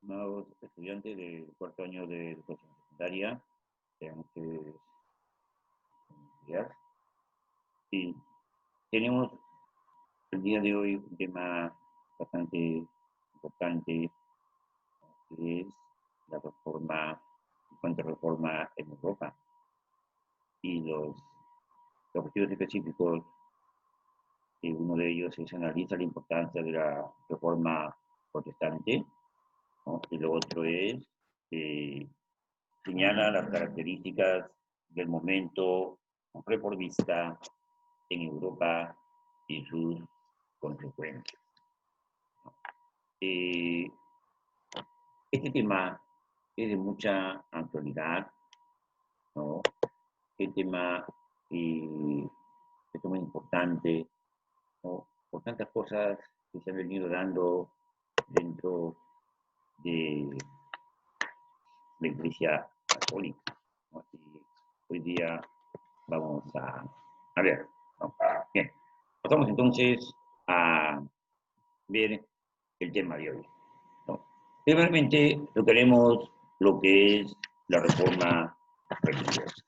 Estimados estudiantes del cuarto año de educación secundaria, sean ustedes buenos días. Y tenemos el día de hoy un tema bastante importante, que es la reforma, en cuanto a reforma en Europa. Y los objetivos específicos, uno de ellos es analizar la importancia de la reforma protestante, ¿no? Y lo otro es señala las características del momento reformista en Europa y sus consecuencias. Eh, este tema es de mucha actualidad, ¿no? Este tema es muy importante, ¿no? Por tantas cosas que se han venido dando dentro de la Iglesia Católica, ¿no? Y hoy día vamos a ver, ¿no? Bien, pasamos entonces a ver el tema de hoy, ¿no? Primeramente tocaremos lo que es la reforma religiosa.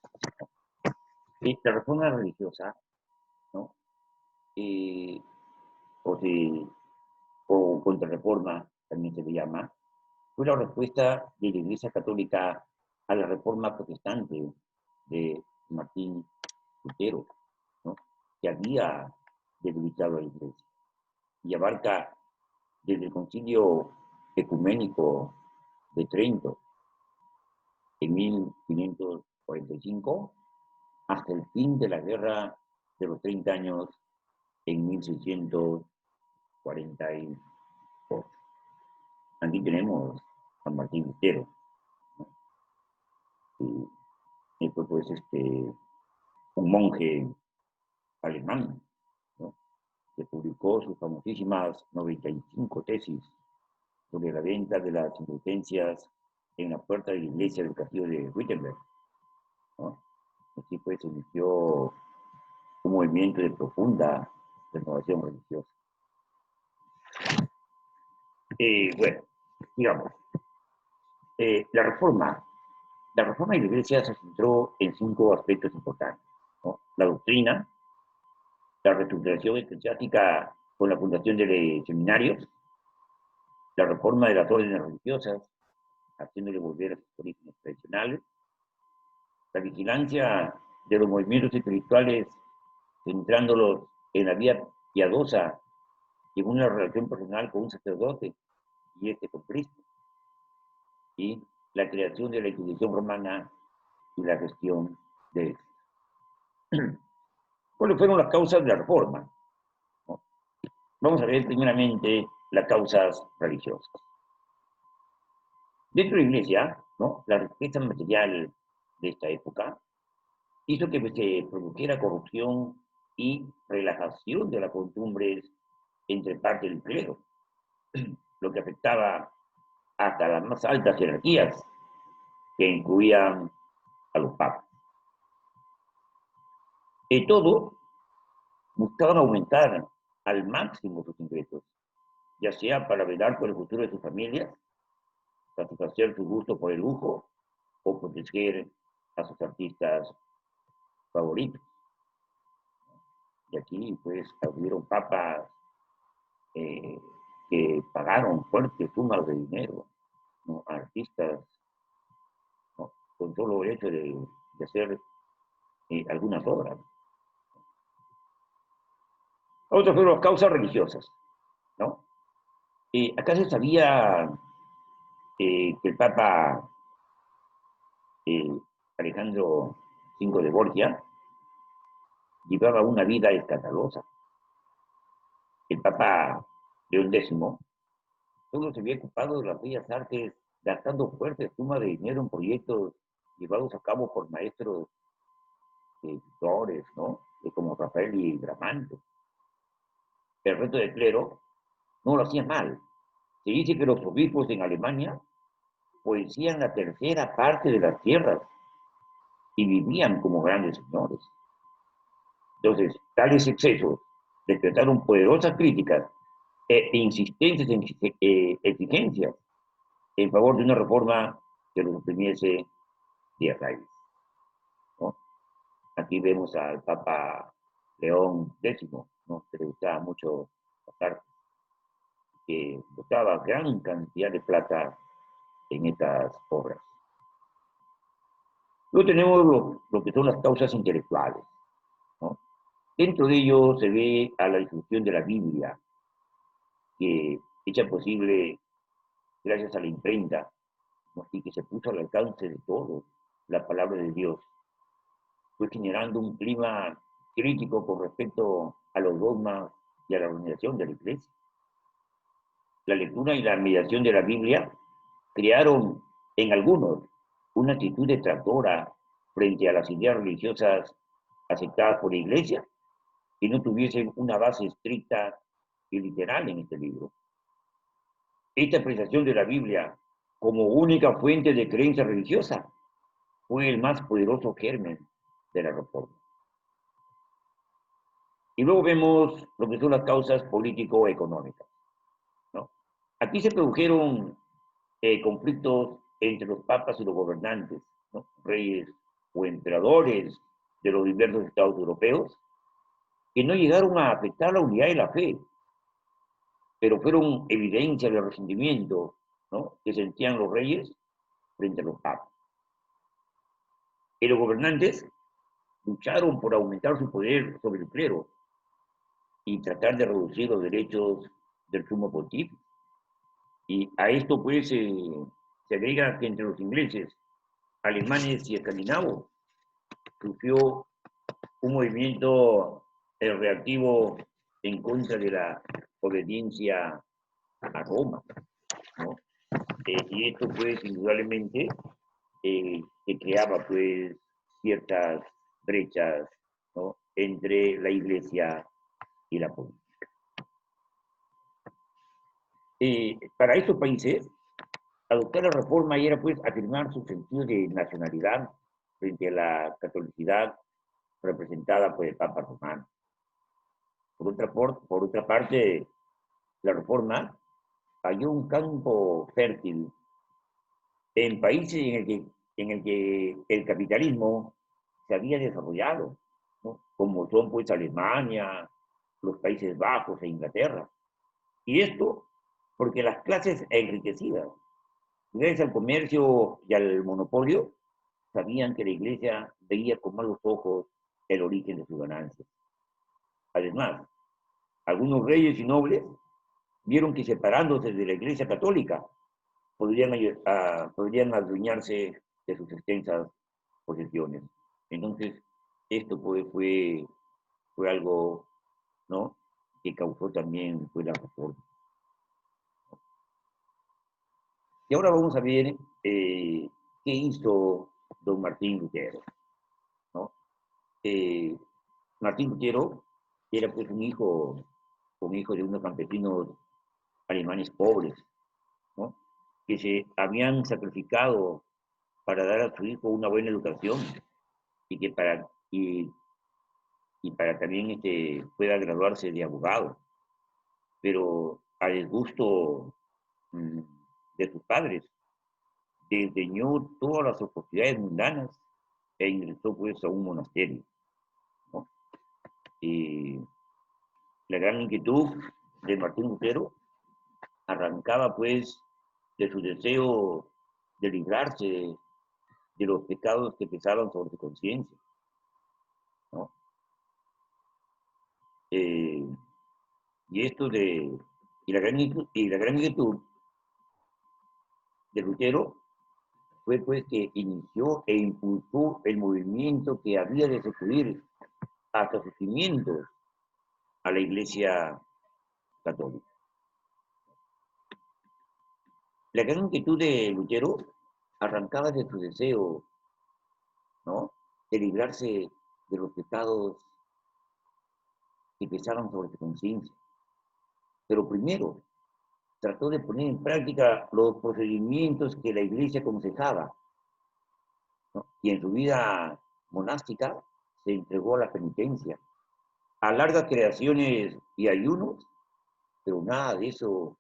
Y la reforma religiosa, ¿no? O, si, o contrarreforma, también se le llama, fue la respuesta de la Iglesia Católica a la reforma protestante de Martín Lutero, ¿no? Que había debilitado a la Iglesia y abarca desde el Concilio Ecuménico de Trento en 1545 hasta el fin de la Guerra de los 30 años en 1648. Aquí tenemos a Martín Lutero, ¿no? Y fue pues un monje alemán, ¿no? Que publicó sus famosísimas 95 tesis sobre la venta de las indulgencias en la puerta de la iglesia del castillo de Wittenberg, ¿no? Así pues se inició un movimiento de profunda renovación religiosa. Bueno, digamos, la reforma de la iglesia se centró en 5 aspectos importantes, ¿no? La doctrina, la reestructuración eclesiástica con la fundación de seminarios, la reforma de las órdenes religiosas, haciéndole volver a sus orígenes tradicionales, la vigilancia de los movimientos espirituales, centrándolos en la vía piadosa y en una relación personal con un sacerdote y con Cristo, y la creación de la Inquisición romana y la gestión de él. ¿Cuáles fueron las causas de la reforma? ¿No? Vamos a ver primeramente las causas religiosas. Dentro de la iglesia, ¿no? La riqueza material de esta época hizo que se produjera corrupción y relajación de las costumbres entre parte del clero, lo que afectaba hasta las más altas jerarquías, que incluían a los papas. Y todo buscaban aumentar al máximo sus ingresos, ya sea para velar por el futuro de sus familias, satisfacer su gusto por el lujo o proteger a sus artistas favoritos. Y aquí, pues, hubieron papas que pagaron fuertes sumas de dinero, ¿no? A artistas, ¿no? Con solo el hecho de hacer algunas obras. Otras fueron las causas religiosas, ¿no? Acá se sabía que el Papa eh, Alejandro V de Borgia llevaba una vida escandalosa. El Papa León X solo se había ocupado de las bellas artes, gastando fuertes sumas de dinero en proyectos llevados a cabo por maestros pintores, ¿no? Como Rafael y Bramante. El resto del clero no lo hacía mal. Se dice que los obispos en Alemania poseían la tercera parte de las tierras y vivían como grandes señores. Entonces, tales excesos despertaron poderosas críticas e insistentes exigencias en favor de una reforma que los oprimiese de raíz, ¿no? Aquí vemos al Papa León X, ¿no? Que le gustaba mucho pasar, que botaba gran cantidad de plata en estas obras. Luego tenemos lo que son las causas intelectuales, ¿no? Dentro de ello se ve a la difusión de la Biblia, que hecha posible gracias a la imprenta, ¿no? Y que se puso al alcance de todos la palabra de Dios, fue generando un clima crítico con respecto a los dogmas y a la organización de la Iglesia. La lectura y la mediación de la Biblia crearon en algunos una actitud detractora frente a las ideas religiosas aceptadas por la Iglesia, que no tuviesen una base estricta y literal en este libro. Esta apreciación de la Biblia como única fuente de creencia religiosa fue el más poderoso germen de la Reforma. Y luego vemos lo que son las causas político-económicas, ¿no? Aquí se produjeron conflictos entre los papas y los gobernantes, ¿no? Reyes o emperadores de los diversos estados europeos, que no llegaron a afectar la unidad de la fe, pero fueron evidencia del resentimiento, ¿no?, que sentían los reyes frente a los papas. Y los gobernantes lucharon por aumentar su poder sobre el clero y tratar de reducir los derechos del sumo pontífice. Y a esto pues se agrega que entre los ingleses, alemanes y escandinavos surgió un movimiento reactivo en contra de la obediencia a Roma, ¿no? Y esto pues indudablemente que creaba pues ciertas brechas, ¿no?, entre la iglesia y la política. Para estos países, adoptar la reforma era pues afirmar su sentido de nacionalidad frente a la catolicidad representada por el Papa Romano. Por otra parte, la reforma halló un campo fértil en países en el que el capitalismo se había desarrollado, ¿no?, como son pues Alemania, los Países Bajos e Inglaterra. Y esto porque las clases enriquecidas, gracias al comercio y al monopolio, sabían que la iglesia veía con malos ojos el origen de sus ganancias. Además, algunos reyes y nobles vieron que separándose de la iglesia católica podrían adueñarse de sus extensas posesiones. Entonces, esto pues fue algo, ¿no?, que causó también la reforma. Y ahora vamos a ver qué hizo don Martín Lutero, ¿no? Martín Lutero era pues un hijo de unos campesinos alemanes pobres, ¿no?, que se habían sacrificado para dar a su hijo una buena educación y que para también pueda graduarse de abogado, pero a disgusto de sus padres, desdeñó todas las oportunidades mundanas e ingresó pues a un monasterio, ¿no? La gran inquietud de Martín Lutero arrancaba pues de su deseo de librarse de los pecados que pesaban sobre su conciencia, ¿no? Y la gran inquietud de Lutero fue pues que inició e impulsó el movimiento que había de sacudir hasta sus cimientos a la Iglesia católica. La gran inquietud de Lutero arrancaba de su deseo, ¿no?, de librarse de los pecados que pesaban sobre su conciencia. Pero primero trató de poner en práctica los procedimientos que la Iglesia aconsejaba, ¿no? Y en su vida monástica se entregó a la penitencia, a largas creaciones y ayunos, pero nada de eso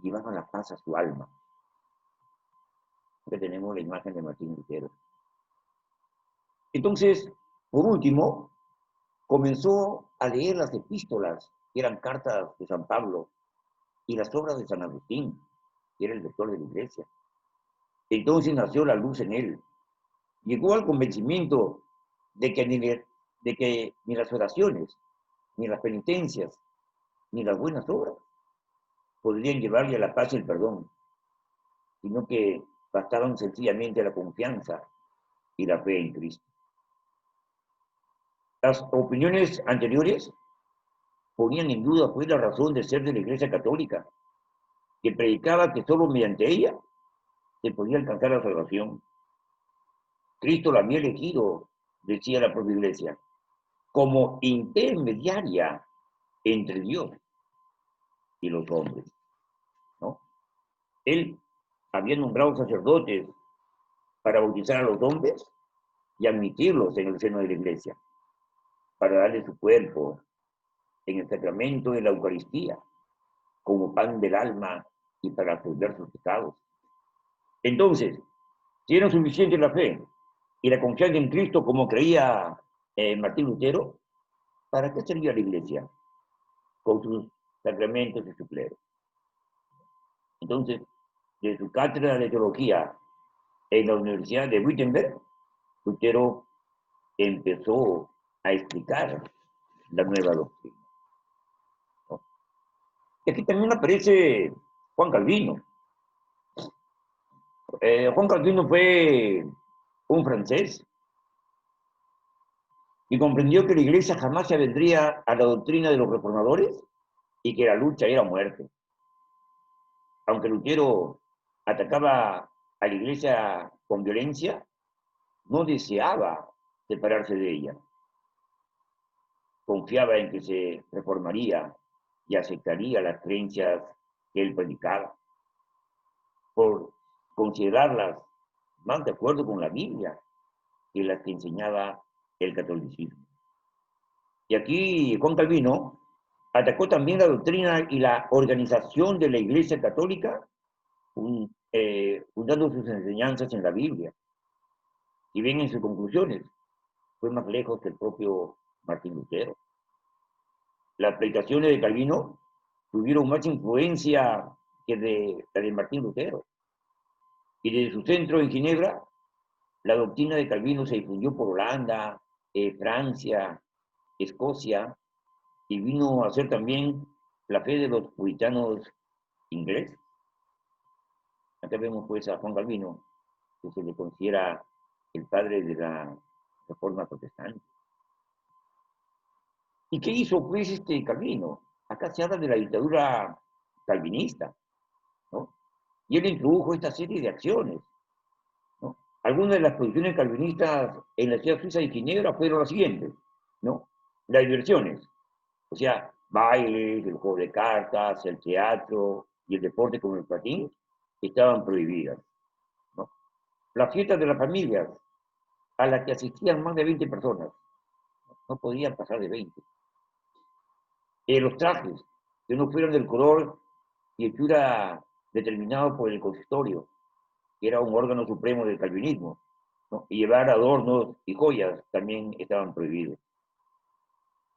llevaba la paz a su alma. Aquí tenemos la imagen de Martín Lutero. Entonces, por último, comenzó a leer las epístolas, que eran cartas de San Pablo, y las obras de San Agustín, que era el doctor de la iglesia. Entonces nació la luz en él. Llegó al convencimiento de que ni las oraciones, ni las penitencias, ni las buenas obras podrían llevarle a la paz y el perdón, sino que bastaban sencillamente la confianza y la fe en Cristo. Las opiniones anteriores ponían en duda pues la razón de ser de la Iglesia Católica, que predicaba que solo mediante ella se podía alcanzar la salvación. Cristo la había elegido, decía la propia Iglesia, como intermediaria entre Dios y los hombres, ¿no? Él había nombrado sacerdotes para bautizar a los hombres y admitirlos en el seno de la Iglesia, para darle su cuerpo en el sacramento de la Eucaristía, como pan del alma y para absolver sus pecados. Entonces, si era suficiente la fe y la confianza en Cristo, como creía Martín Lutero, ¿para qué servía la Iglesia? Con sus sacramentos y su clero. Entonces, de su cátedra de teología en la Universidad de Wittenberg, Lutero empezó a explicar la nueva doctrina, ¿no? Y aquí también aparece Juan Calvino. Juan Calvino fue un francés y comprendió que la Iglesia jamás se avendría a la doctrina de los reformadores y que la lucha era muerte. Aunque Lutero atacaba a la Iglesia con violencia, no deseaba separarse de ella. Confiaba en que se reformaría y aceptaría las creencias que él predicaba, por considerarlas más de acuerdo con la Biblia que las que enseñaba el catolicismo. Y aquí Juan Calvino atacó también la doctrina y la organización de la Iglesia Católica, fundando sus enseñanzas en la Biblia. Y bien en sus conclusiones, fue más lejos que el propio Martín Lutero. Las predicaciones de Calvino tuvieron más influencia que la de Martín Lutero. Y desde su centro en Ginebra, la doctrina de Calvino se difundió por Holanda, Francia, Escocia, y vino a ser también la fe de los puritanos ingleses. Acá vemos pues a Juan Calvino, que se le considera el padre de la Reforma Protestante. ¿Y qué hizo pues este Calvino? Acá se habla de la dictadura calvinista, ¿no? Y él introdujo esta serie de acciones, ¿no? Algunas de las producciones calvinistas en la ciudad suiza de Ginebra fueron las siguientes, ¿no? Las diversiones, o sea, bailes, el juego de cartas, el teatro y el deporte como el patín, estaban prohibidas, ¿no? Las fiestas de las familias, a las que asistían más de 20 personas, no podían pasar de 20. Los trajes, que no fueran del color y hechura determinado por el consistorio, que era un órgano supremo del calvinismo, ¿no? Y llevar adornos y joyas también estaban prohibidos.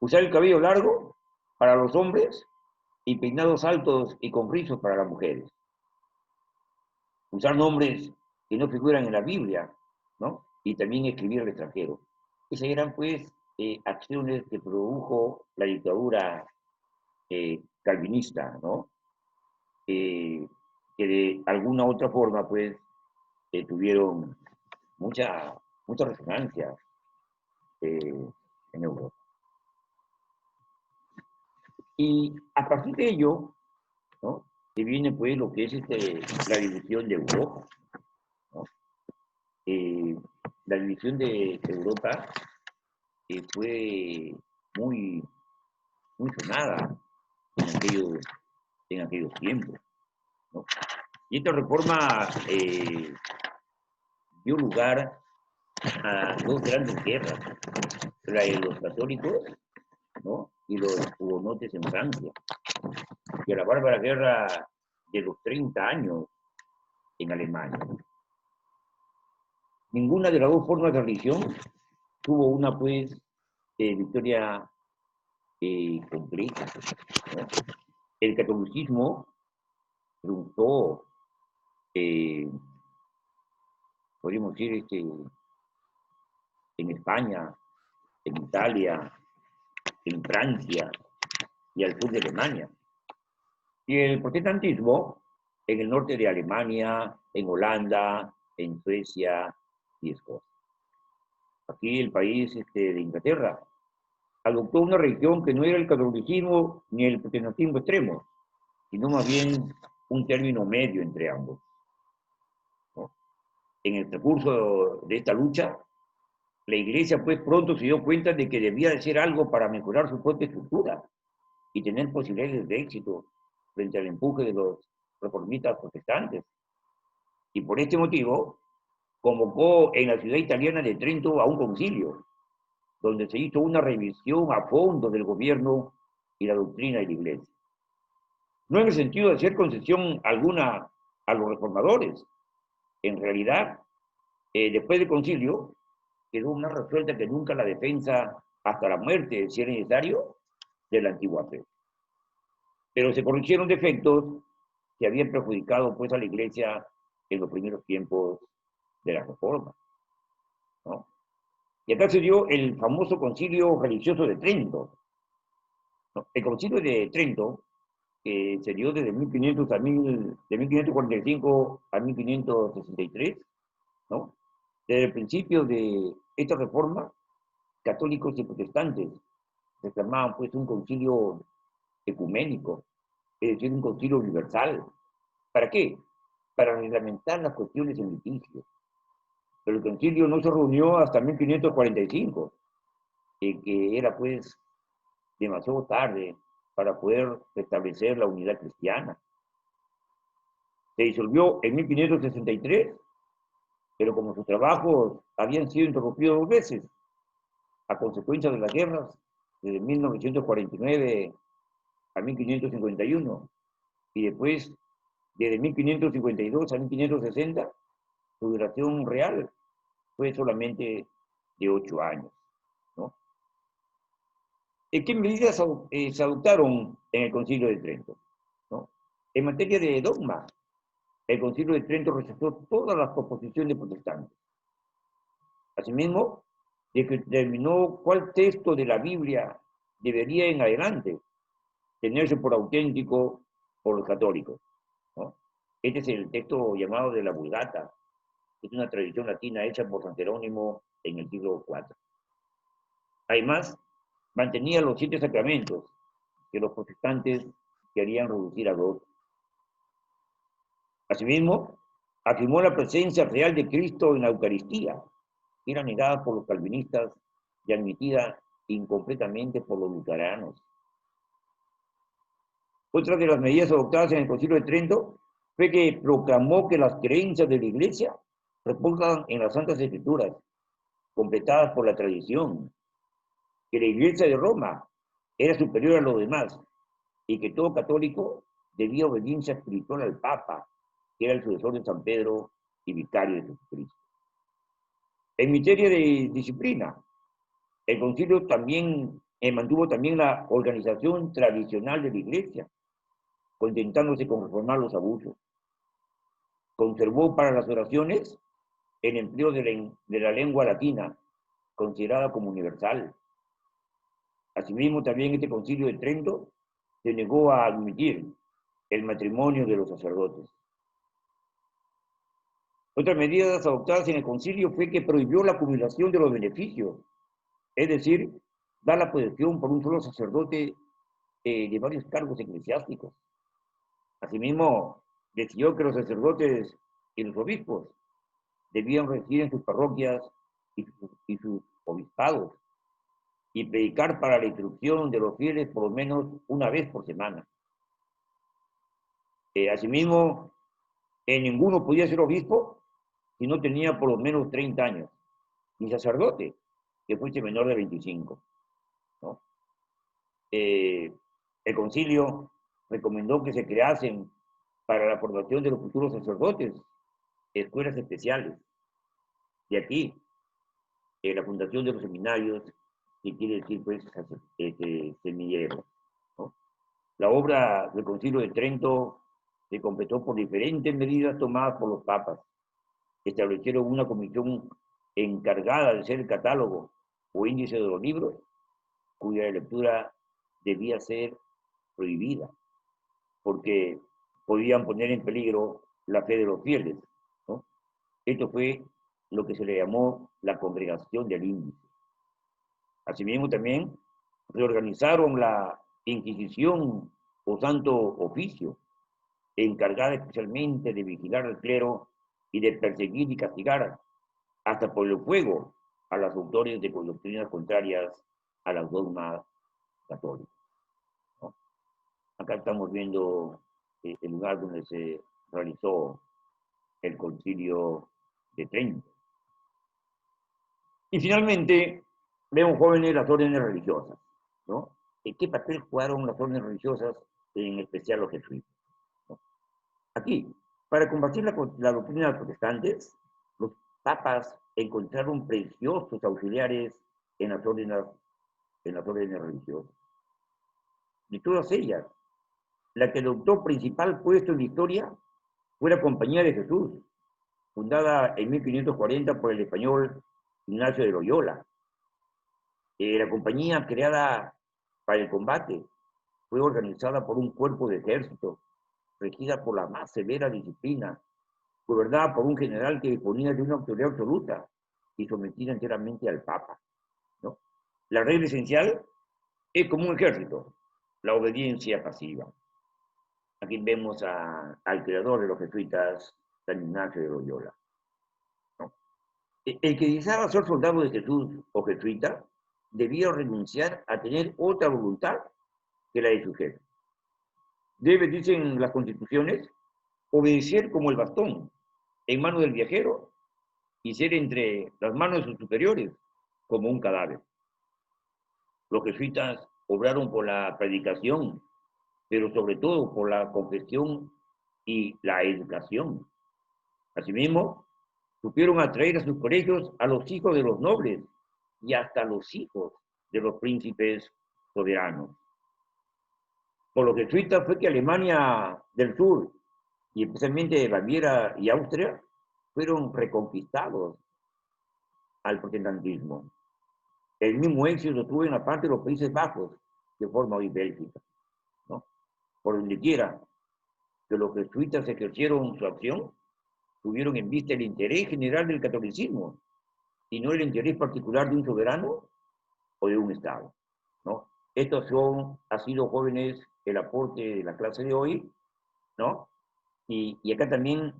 Usar el cabello largo para los hombres y peinados altos y con rizos para las mujeres. Usar nombres que no figuran en la Biblia, ¿no? Y también escribir al extranjero. Esas eran, pues, acciones que produjo la dictadura calvinista, ¿no? Que de alguna u otra forma, pues, tuvieron mucha resonancia en Europa. Y a partir de ello, ¿no? Que viene pues lo que es la división de Europa, ¿no? La división de Europa fue muy, muy sonada en aquellos tiempos, ¿no? Y esta reforma dio lugar a dos grandes guerras, la de los católicos, ¿no? Y los hugonotes en Francia. Y a la bárbara guerra de los 30 años en Alemania. Ninguna de las dos formas de religión tuvo una, pues, victoria completa, ¿no? El catolicismo triunfó, podríamos decir, en España, en Italia, en Francia y al sur de Alemania. Y el protestantismo en el norte de Alemania, en Holanda, en Suecia y Escocia. Aquí el país de Inglaterra adoptó una religión que no era el catolicismo ni el protestantismo extremo, sino más bien un término medio entre ambos, ¿no? En el transcurso de esta lucha, la Iglesia pues pronto se dio cuenta de que debía hacer algo para mejorar su propia estructura y tener posibilidades de éxito frente al empuje de los reformistas protestantes. Y por este motivo, convocó en la ciudad italiana de Trento a un concilio, donde se hizo una revisión a fondo del gobierno y la doctrina de la Iglesia. No en el sentido de hacer concesión alguna a los reformadores. En realidad, después del concilio, quedó más resuelta que nunca la defensa hasta la muerte, si era necesario, de la antigua fe. Pero se corrigieron defectos que habían perjudicado pues a la Iglesia en los primeros tiempos de la Reforma, ¿no? Y acá se dio el famoso concilio religioso de Trento, ¿no? El concilio de Trento, que se dio desde 1500 a de 1545 a 1563, ¿no? Desde el principio de esta reforma, católicos y protestantes reclamaban pues un concilio ecuménico, es decir, un concilio universal. ¿Para qué? Para reglamentar las cuestiones en litigio. Pero el concilio no se reunió hasta 1545, que era pues demasiado tarde para poder restablecer la unidad cristiana. Se disolvió en 1563, pero como sus trabajos habían sido interrumpidos dos veces, a consecuencia de las guerras, desde 1949 a 1551, y después, desde 1552 a 1560, su duración real fue solamente de 8 años, ¿no? ¿Qué medidas se adoptaron en el Concilio de Trento, ¿no? En materia de dogma, el Concilio de Trento rechazó todas las proposiciones protestantes. Asimismo, determinó cuál texto de la Biblia debería en adelante tenerse por auténtico por los católicos, ¿no? Este es el texto llamado de la Vulgata, que es una tradición latina hecha por San Jerónimo en el siglo IV. Además, mantenía los 7 sacramentos que los protestantes querían reducir a 2. Asimismo, afirmó la presencia real de Cristo en la Eucaristía, que era negada por los calvinistas y admitida incompletamente por los luteranos. Otra de las medidas adoptadas en el Concilio de Trento fue que proclamó que las creencias de la Iglesia reposan en las Santas Escrituras, completadas por la tradición, que la Iglesia de Roma era superior a los demás y que todo católico debía obediencia espiritual al Papa, que era el sucesor de San Pedro y vicario de Jesucristo. En materia de disciplina, el concilio también mantuvo también la organización tradicional de la Iglesia, contentándose con reformar los abusos. Conservó para las oraciones el empleo de la lengua latina, considerada como universal. Asimismo, también este concilio de Trento se negó a admitir el matrimonio de los sacerdotes. Otras medidas adoptadas en el concilio fue que prohibió la acumulación de los beneficios, es decir, dar la posesión por un solo sacerdote de varios cargos eclesiásticos. Asimismo, decidió que los sacerdotes y los obispos debían residir en sus parroquias y sus obispados y predicar para la instrucción de los fieles por lo menos una vez por semana. Asimismo, ninguno podía ser obispo si no tenía por lo menos 30 años, ni sacerdote que fuese menor de 25, ¿no? El concilio recomendó que se creasen para la formación de los futuros sacerdotes, escuelas especiales. De aquí, la fundación de los seminarios, que quiere decir, pues, semilleros, ¿no? La obra del Concilio de Trento se completó por diferentes medidas tomadas por los papas. Establecieron una comisión encargada de hacer el catálogo o índice de los libros, cuya lectura debía ser prohibida, porque podían poner en peligro la fe de los fieles, ¿no? Esto fue lo que se le llamó la congregación del índice. Asimismo, también reorganizaron la Inquisición o Santo Oficio, encargada especialmente de vigilar al clero y de perseguir y castigar hasta por el fuego a los autores de doctrinas contrarias a las dogmas católicas, ¿no? Acá estamos viendo el lugar donde se realizó el Concilio de Trento. Y finalmente, vemos jóvenes las órdenes religiosas, ¿no? ¿Qué papel jugaron las órdenes religiosas, en especial los jesuitas, ¿no? Aquí, para combatir la doctrina de los protestantes, los papas encontraron preciosos auxiliares en las órdenes religiosas. De todas ellas, la que adoptó principal puesto en la historia fue la Compañía de Jesús, fundada en 1540 por el español Ignacio de Loyola. La compañía, creada para el combate, fue organizada por un cuerpo de ejército, regida por la más severa disciplina, gobernada por un general que disponía de una autoridad absoluta y sometida enteramente al Papa, ¿no? La regla esencial es como un ejército, la obediencia pasiva. Aquí vemos al creador de los jesuitas, San Ignacio de Loyola, ¿no? El que deseaba ser soldado de Jesús o jesuita debía renunciar a tener otra voluntad que la de su jefe. Debe, dicen las constituciones, obedecer como el bastón en mano del viajero y ser entre las manos de sus superiores como un cadáver. Los jesuitas obraron por la predicación, pero sobre todo por la confesión y la educación. Asimismo, supieron atraer a sus colegios a los hijos de los nobles y hasta los hijos de los príncipes soberanos. Por los jesuitas fue que Alemania del Sur, y especialmente Baviera y Austria, fueron reconquistados al protestantismo. El mismo éxito tuvo en la parte de los Países Bajos, que forma hoy Bélgica, ¿no? Por donde quiera que los jesuitas ejercieron su acción, tuvieron en vista el interés general del catolicismo y no el interés particular de un soberano o de un Estado, ¿no? Estos ha sido, jóvenes, el aporte de la clase de hoy, ¿no? Y acá también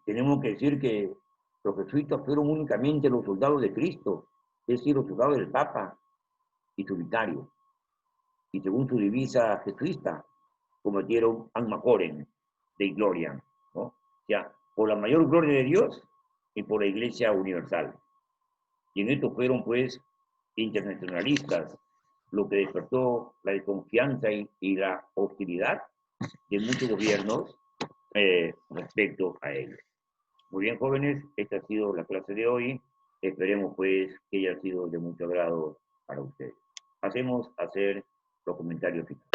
tenemos que decir que los jesuitas fueron únicamente los soldados de Cristo, es decir, los soldados del Papa y su vicario. Y según su divisa jesuita, cometieron Anma Coren, de gloria, ¿no? O sea, por la mayor gloria de Dios y por la Iglesia Universal. Y en esto fueron, pues, internacionalistas, lo que despertó la desconfianza y la hostilidad de muchos gobiernos respecto a ellos. Muy bien, jóvenes, esta ha sido la clase de hoy. Esperemos, pues, que haya sido de mucho agrado para ustedes. Pasemos a hacer los comentarios finales.